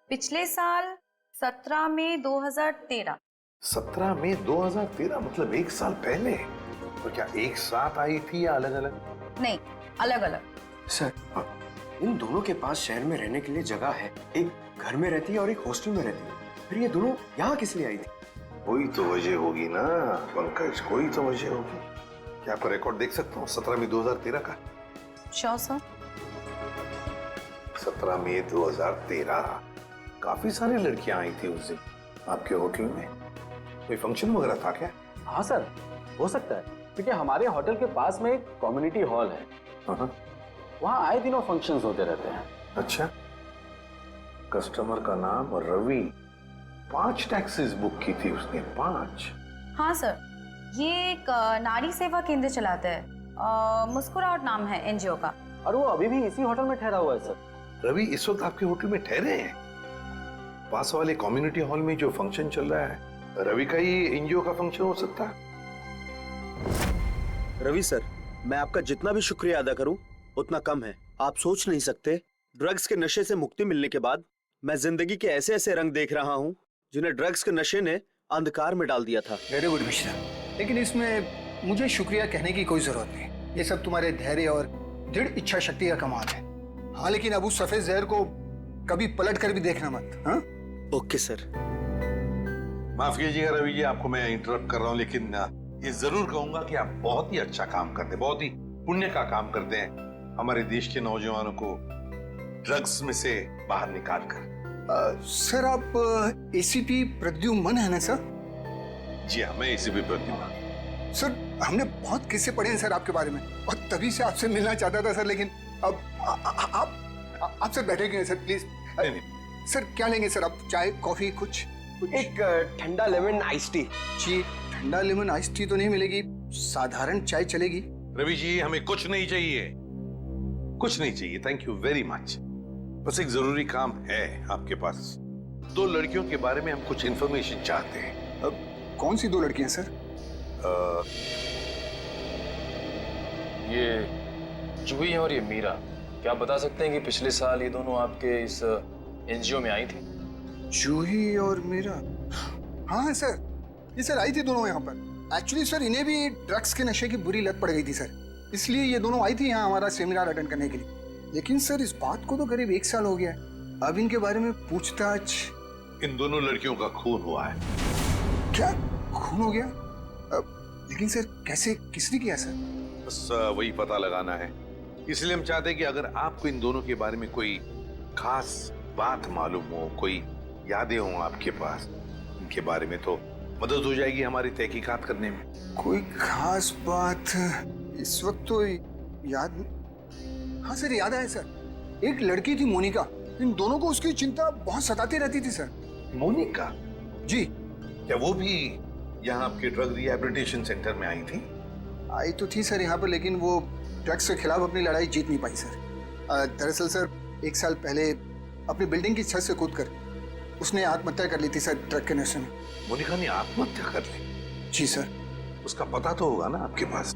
[SPEAKER 14] पिछले साल 17 मई 2013।
[SPEAKER 3] 17 मई 2013 मतलब एक साल पहले। तो क्या एक साथ आई थी या अलग अलग?
[SPEAKER 14] नहीं, अलग अलग।
[SPEAKER 2] सर इन दोनों के पास शहर में रहने के लिए जगह है, एक घर में रहती है और एक हॉस्टल में रहती है, फिर ये दोनों यहाँ किस लिए आई थी?
[SPEAKER 3] कोई तो वजह होगी ना पंकज, कोई तो वजह होगी। क्या आपका रिकॉर्ड देख सकता हूँ 17 मई 2013 का?
[SPEAKER 14] Sure sir.
[SPEAKER 3] 17 मई 2013 काफी सारी लड़कियां आई थी उस दिन आपके होटल में। कोई फंक्शन वगैरह था क्या?
[SPEAKER 2] हाँ सर, हो सकता है, क्योंकि हमारे होटल के पास में एक कम्युनिटी हॉल है। वहाँ आए दिनों फंक्शंस होते रहते हैं।
[SPEAKER 3] अच्छा, कस्टमर का नाम रवि। 5 टैक्सीज बुक की थी उसने, 5।
[SPEAKER 14] हाँ सर, ये एक नारी सेवा केंद्र चलाता है, मुस्कुराहट नाम है एनजीओ का।
[SPEAKER 2] और वो अभी भी इसी होटल में ठहरा हुआ है सर।
[SPEAKER 3] रवि इस वक्त आपके होटल में ठहरे हैं? पास वाले कम्युनिटी हॉल में जो फंक्शन चल रहा है, रवि का ही एनजीओ का फंक्शन हो सकता है।
[SPEAKER 15] रवि सर, मैं आपका जितना भी शुक्रिया अदा करूं उतना कम है। आप सोच नहीं सकते, ड्रग्स के नशे से मुक्ति मिलने के बाद मैं जिंदगी के ऐसे ऐसे रंग देख रहा हूं जिन्हें ड्रग्स के नशे ने अंधकार में डाल दिया था।
[SPEAKER 16] वेरी गुड मिश्रा, लेकिन इसमें मुझे शुक्रिया कहने की कोई जरूरत नहीं। ये सब तुम्हारे धैर्य और दृढ़ इच्छा शक्ति का कमाल है। हाँ, लेकिन अब उस सफेद जहर को कभी पलट कर भी देखना मत। हाँ,
[SPEAKER 15] ओके सर।
[SPEAKER 3] माफ कीजिएगा रवि जी, आपको मैं इंटरप्ट कर रहा हूँ, लेकिन ये जरूर कहूंगा कि आप बहुत ही अच्छा काम करते हैं, बहुत ही पुण्य का काम करते हैं हमारे देश के नौजवानों को ड्रग्स में से बाहर निकाल कर।
[SPEAKER 16] सर आप एसीपी प्रद्युमन है ना सर?
[SPEAKER 3] जी हाँ, मैं एसीपी प्रद्युमन।
[SPEAKER 16] सर हमने बहुत किस्से पढ़े हैं सर आपके बारे में, और तभी से आपसे मिलना चाहता था सर, लेकिन अब आप सर बैठेंगे सर प्लीज?
[SPEAKER 3] नहीं।
[SPEAKER 16] सर क्या लेंगे सर आप? चाय, कॉफी, कुछ?
[SPEAKER 2] एक ठंडा लेमन आइस टी। जी,
[SPEAKER 16] ठंडा लेमन आइस टी तो नहीं मिलेगी, साधारण चाय चलेगी?
[SPEAKER 3] रवि जी, हमें कुछ नहीं चाहिए, कुछ नहीं चाहिए, थैंक यू वेरी मच। बस एक जरूरी काम है आपके पास। 2 लड़कियों के बारे में हम कुछ इंफॉर्मेशन चाहते हैं।
[SPEAKER 16] अब कौन सी 2 लड़कियां सर?
[SPEAKER 12] ये जूही और ये मीरा, क्या आप बता सकते हैं कि पिछले साल ये दोनों आपके इस एनजीओ में आई थी?
[SPEAKER 16] जूही और मीरा, हाँ सर, ये सर आई थी दोनों यहाँ पर। एक्चुअली सर इन्हें भी ड्रग्स के नशे की बुरी लत पड़ गई थी सर, इसलिए ये दोनों आई थी यहाँ हमारा सेमिनार अटेंड करने के लिए। लेकिन सर इस बात को तो करीब 1 साल हो गया है, अब इनके बारे में पूछताछ।
[SPEAKER 3] इन दोनों लड़कियों का खून हुआ है।
[SPEAKER 16] क्या खून हो गया? लेकिन सर कैसे, किसने किया सर?
[SPEAKER 3] बस वही पता लगाना है, इसलिए हम चाहते हैं कि अगर आपको इन दोनों के बारे में कोई खास बात मालूम हो, कोई यादें हो आपके पास इनके बारे में, तो मदद हो जाएगी हमारी तहकीकात करने में।
[SPEAKER 16] कोई खास बात इस वक्त तो याद, हाँ सर याद आया सर, एक लड़की थी मोनिका, इन दोनों को उसकी चिंता बहुत सताती रहती थी सर।
[SPEAKER 3] मोनिका?
[SPEAKER 16] जी।
[SPEAKER 3] क्या वो भी यहाँ आपके ड्रग रिहैबिलिटेशन सेंटर में आई थी?
[SPEAKER 16] आई तो थी सर यहाँ पर, लेकिन वो ड्रग्स के खिलाफ अपनी लड़ाई जीत नहीं पाई सर। दरअसल सर 1 साल पहले अपनी बिल्डिंग की छत से कूदकर उसने आत्महत्या कर ली थी सर, ड्रग के नशे में।
[SPEAKER 3] मोनिका ने आत्महत्या कर ली?
[SPEAKER 16] जी सर।
[SPEAKER 3] उसका पता तो होगा ना आपके पास?